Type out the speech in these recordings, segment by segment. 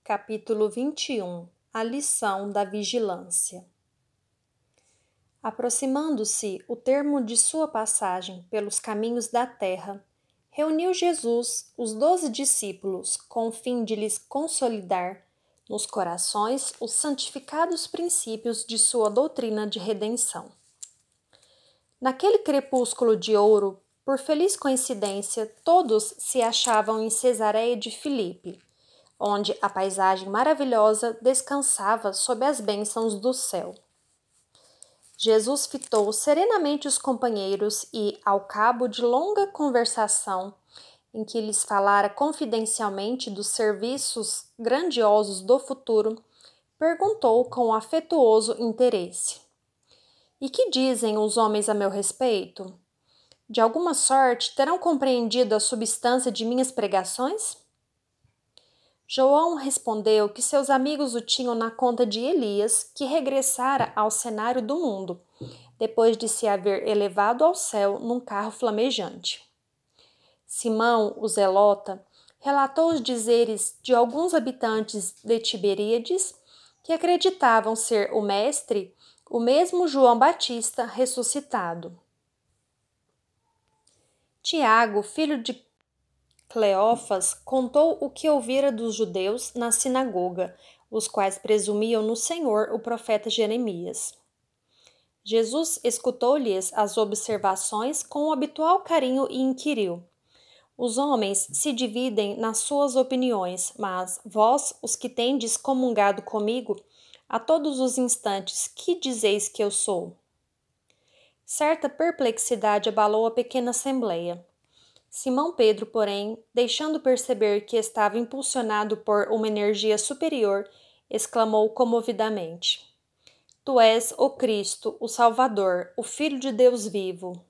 Capítulo 21. A lição da vigilância. Aproximando-se o termo de sua passagem pelos caminhos da terra, reuniu Jesus os 12 discípulos com o fim de lhes consolidar nos corações os santificados princípios de sua doutrina de redenção. Naquele crepúsculo de ouro, por feliz coincidência, todos se achavam em Cesareia de Filipe, onde a paisagem maravilhosa descansava sob as bênçãos do céu. Jesus fitou serenamente os companheiros e, ao cabo de longa conversação, em que lhes falara confidencialmente dos serviços grandiosos do futuro, perguntou com afetuoso interesse: "E que dizem os homens a meu respeito? De alguma sorte terão compreendido a substância de minhas pregações?" João respondeu que seus amigos o tinham na conta de Elias, que regressara ao cenário do mundo, depois de se haver elevado ao céu num carro flamejante. Simão, o zelota, relatou os dizeres de alguns habitantes de Tiberíades que acreditavam ser o mestre, o mesmo João Batista ressuscitado. Tiago, filho de Cleófas, contou o que ouvira dos judeus na sinagoga, os quais presumiam no Senhor o profeta Jeremias. Jesus escutou-lhes as observações com o habitual carinho e inquiriu: "Os homens se dividem nas suas opiniões, mas vós, os que tendes comungado comigo, a todos os instantes, que dizeis que eu sou?" Certa perplexidade abalou a pequena assembleia. Simão Pedro, porém, deixando perceber que estava impulsionado por uma energia superior, exclamou comovidamente: "Tu és o Cristo, o Salvador, o Filho de Deus vivo."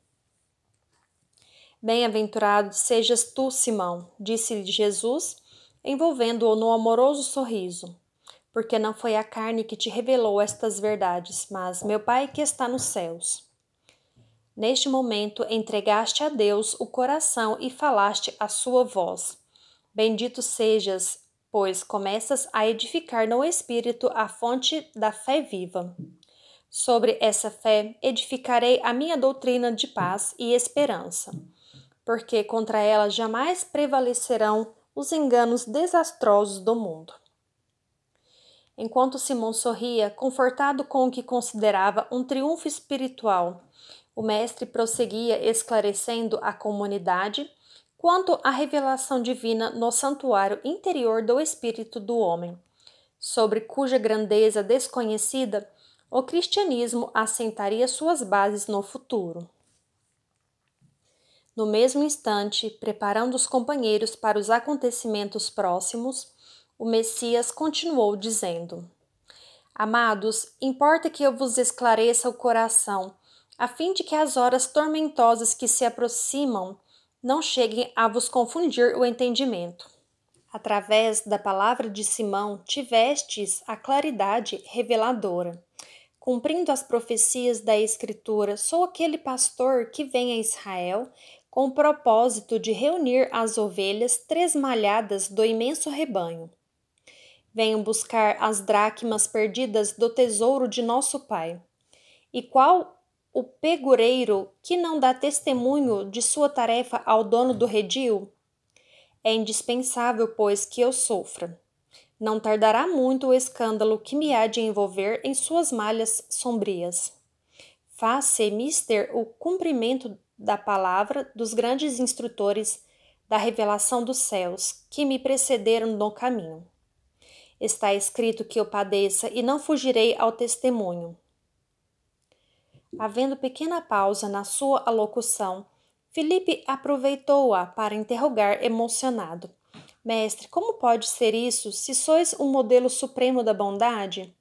"Bem-aventurado sejas tu, Simão", disse-lhe Jesus, envolvendo-o no amoroso sorriso, "porque não foi a carne que te revelou estas verdades, mas meu Pai que está nos céus. Neste momento entregaste a Deus o coração e falaste a sua voz. Bendito sejas, pois começas a edificar no Espírito a fonte da fé viva. Sobre essa fé edificarei a minha doutrina de paz e esperança, porque contra ela jamais prevalecerão os enganos desastrosos do mundo." Enquanto Simão sorria, confortado com o que considerava um triunfo espiritual, o mestre prosseguia esclarecendo à comunidade quanto à revelação divina no santuário interior do espírito do homem, sobre cuja grandeza desconhecida o cristianismo assentaria suas bases no futuro. No mesmo instante, preparando os companheiros para os acontecimentos próximos, o Messias continuou dizendo: "Amados, importa que eu vos esclareça o coração, a fim de que as horas tormentosas que se aproximam não cheguem a vos confundir o entendimento. Através da palavra de Simão tivestes a claridade reveladora. Cumprindo as profecias da Escritura, sou aquele pastor que vem a Israel com o propósito de reunir as ovelhas tresmalhadas do imenso rebanho. Venho buscar as dracmas perdidas do tesouro de nosso Pai. E qual o pegureiro que não dá testemunho de sua tarefa ao dono do redil? É indispensável, pois, que eu sofra. Não tardará muito o escândalo que me há de envolver em suas malhas sombrias. Faz-se mister o cumprimento da palavra dos grandes instrutores da revelação dos céus, que me precederam no caminho. Está escrito que eu padeça e não fugirei ao testemunho." Havendo pequena pausa na sua alocução, Filipe aproveitou-a para interrogar emocionado: "Mestre, como pode ser isso, se sois um modelo supremo da bondade?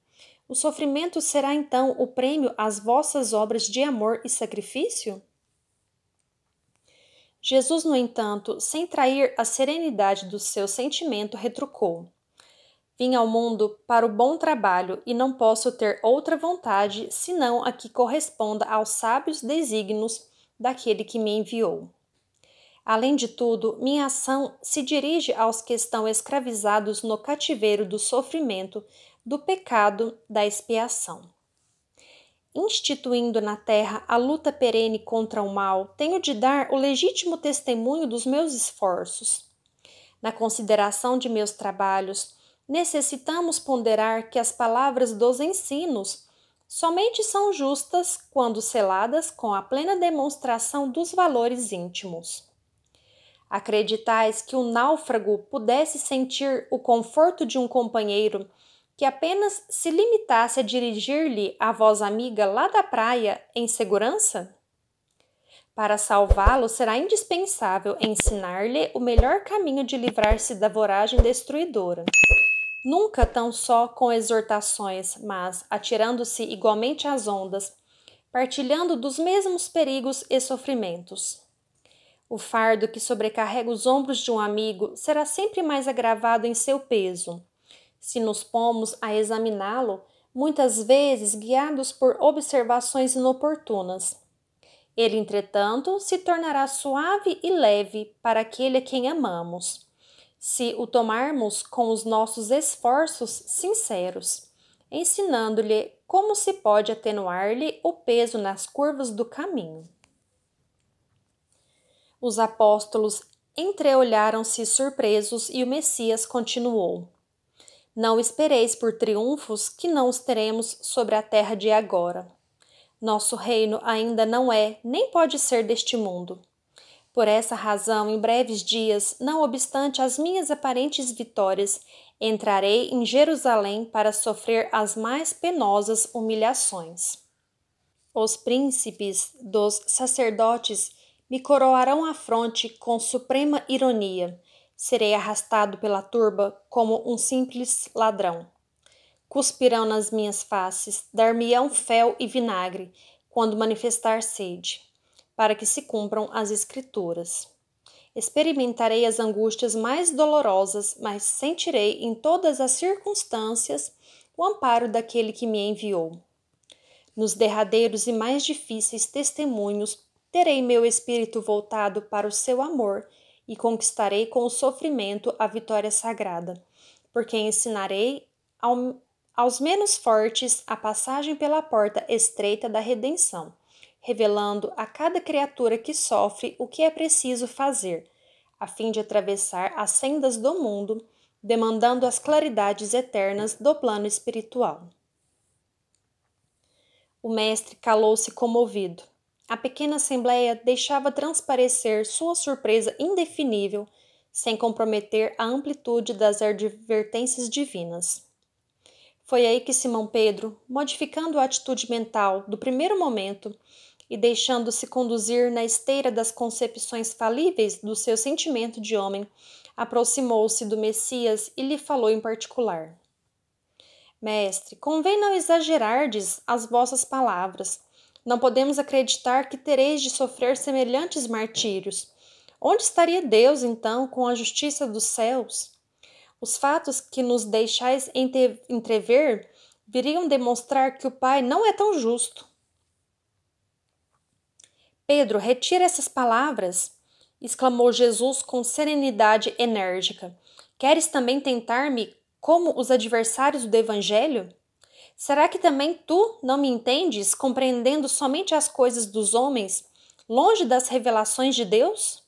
O sofrimento será então o prêmio às vossas obras de amor e sacrifício?" Jesus, no entanto, sem trair a serenidade do seu sentimento, retrucou: "Vim ao mundo para o bom trabalho e não posso ter outra vontade senão a que corresponda aos sábios desígnios daquele que me enviou. Além de tudo, minha ação se dirige aos que estão escravizados no cativeiro do sofrimento, do pecado, da expiação. Instituindo na terra a luta perene contra o mal, tenho de dar o legítimo testemunho dos meus esforços. Na consideração de meus trabalhos, necessitamos ponderar que as palavras dos ensinos somente são justas quando seladas com a plena demonstração dos valores íntimos. Acreditais que o náufrago pudesse sentir o conforto de um companheiro que apenas se limitasse a dirigir-lhe a voz amiga lá da praia em segurança? Para salvá-lo, será indispensável ensinar-lhe o melhor caminho de livrar-se da voragem destruidora. Nunca tão só com exortações, mas atirando-se igualmente às ondas, partilhando dos mesmos perigos e sofrimentos. O fardo que sobrecarrega os ombros de um amigo será sempre mais agravado em seu peso, se nos pomos a examiná-lo, muitas vezes guiados por observações inoportunas. Ele, entretanto, se tornará suave e leve para aquele a quem amamos, se o tomarmos com os nossos esforços sinceros, ensinando-lhe como se pode atenuar-lhe o peso nas curvas do caminho. Os apóstolos entreolharam-se surpresos e o Messias continuou: Não espereis por triunfos que não os teremos sobre a terra de agora. Nosso reino ainda não é, nem pode ser deste mundo. Por essa razão, em breves dias, não obstante as minhas aparentes vitórias, entrarei em Jerusalém para sofrer as mais penosas humilhações. Os príncipes dos sacerdotes me coroarão a fronte com suprema ironia. Serei arrastado pela turba como um simples ladrão. Cuspirão nas minhas faces, dar-me-ão fel e vinagre, quando manifestar sede, para que se cumpram as Escrituras. Experimentarei as angústias mais dolorosas, mas sentirei em todas as circunstâncias o amparo daquele que me enviou. Nos derradeiros e mais difíceis testemunhos, terei meu espírito voltado para o seu amor e conquistarei com o sofrimento a vitória sagrada, porque ensinarei aos menos fortes a passagem pela porta estreita da redenção, revelando a cada criatura que sofre o que é preciso fazer, a fim de atravessar as sendas do mundo, demandando as claridades eternas do plano espiritual. O mestre calou-se comovido. A pequena assembleia deixava transparecer sua surpresa indefinível, sem comprometer a amplitude das advertências divinas. Foi aí que Simão Pedro, modificando a atitude mental do primeiro momento e deixando-se conduzir na esteira das concepções falíveis do seu sentimento de homem, aproximou-se do Messias e lhe falou em particular: Mestre, convém não exagerardes as vossas palavras. Não podemos acreditar que tereis de sofrer semelhantes martírios. Onde estaria Deus, então, com a justiça dos céus? Os fatos que nos deixais entrever viriam demonstrar que o Pai não é tão justo. Pedro, retira essas palavras, exclamou Jesus com serenidade enérgica. Queres também tentar-me como os adversários do Evangelho? Será que também tu não me entendes, compreendendo somente as coisas dos homens, longe das revelações de Deus?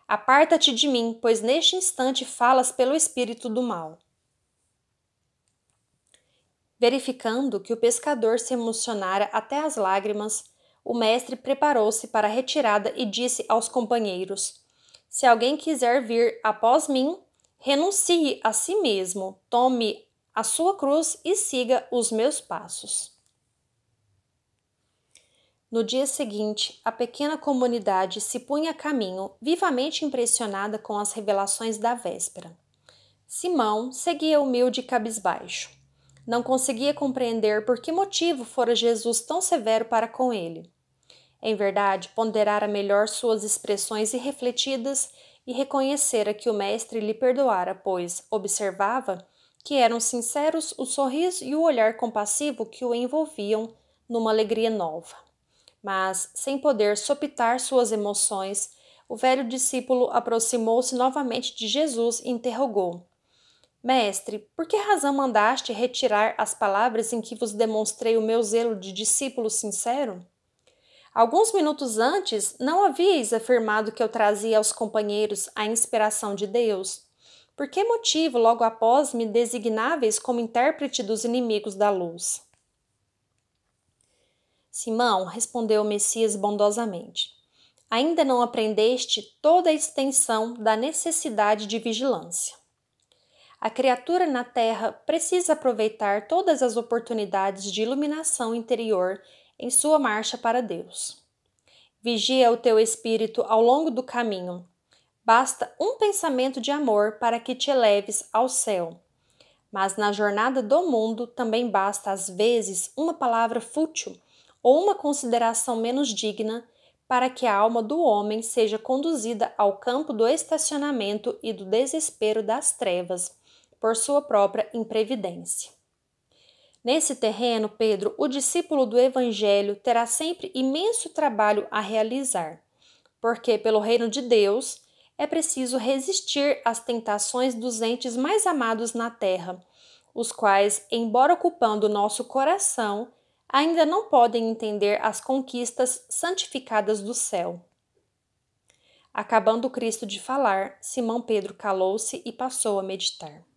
Aparta-te de mim, pois neste instante falas pelo espírito do mal. Verificando que o pescador se emocionara até as lágrimas, o mestre preparou-se para a retirada e disse aos companheiros: Se alguém quiser vir após mim, renuncie a si mesmo, tome a sua cruz e siga os meus passos. No dia seguinte, a pequena comunidade se punha a caminho, vivamente impressionada com as revelações da véspera. Simão seguia humilde e cabisbaixo. Não conseguia compreender por que motivo fora Jesus tão severo para com ele. Em verdade, ponderara melhor suas expressões irrefletidas e reconhecera que o mestre lhe perdoara, pois observava que eram sinceros o sorriso e o olhar compassivo que o envolviam numa alegria nova. Mas, sem poder sopitar suas emoções, O velho discípulo aproximou-se novamente de Jesus e interrogou: Mestre, por que razão mandaste retirar as palavras em que vos demonstrei o meu zelo de discípulo sincero? Alguns minutos antes, não havíeis afirmado que eu trazia aos companheiros a inspiração de Deus? Por que motivo, logo após, me designáveis como intérprete dos inimigos da luz? Simão, respondeu o Messias bondosamente, ainda não aprendeste toda a extensão da necessidade de vigilância. A criatura na terra precisa aproveitar todas as oportunidades de iluminação interior em sua marcha para Deus. Vigia o teu espírito ao longo do caminho. Basta um pensamento de amor para que te eleves ao céu. Mas na jornada do mundo também basta às vezes uma palavra fútil ou uma consideração menos digna para que a alma do homem seja conduzida ao campo do estacionamento e do desespero das trevas, por sua própria imprevidência. Nesse terreno, Pedro, o discípulo do Evangelho, terá sempre imenso trabalho a realizar, porque, pelo reino de Deus, é preciso resistir às tentações dos entes mais amados na terra, os quais, embora ocupando nosso coração, ainda não podem entender as conquistas santificadas do céu. Acabando Cristo de falar, Simão Pedro calou-se e passou a meditar.